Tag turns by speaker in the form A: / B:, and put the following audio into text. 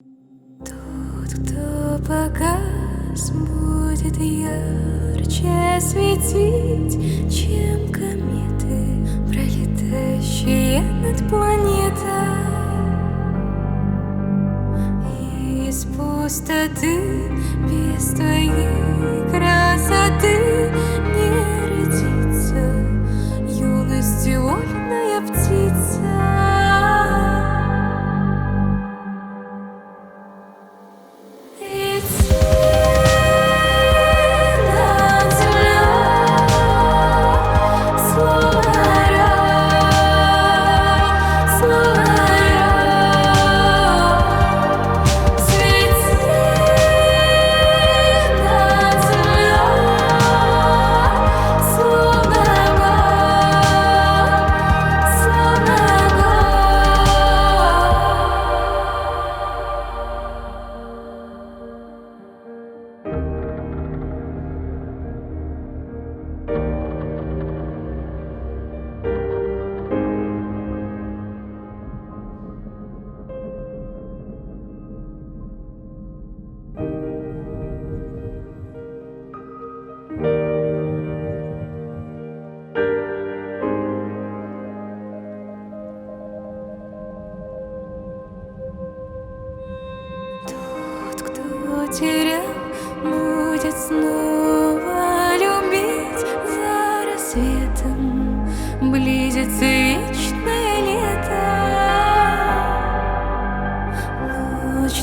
A: Тот, кто погас, будет ярче светить, чем кометы, пролетающие над планетой. Из пустоты, без твоей красоты, не родится юности вольная птица. Терял, будет снова любить за рассветом. Близится вечное лето. Ночь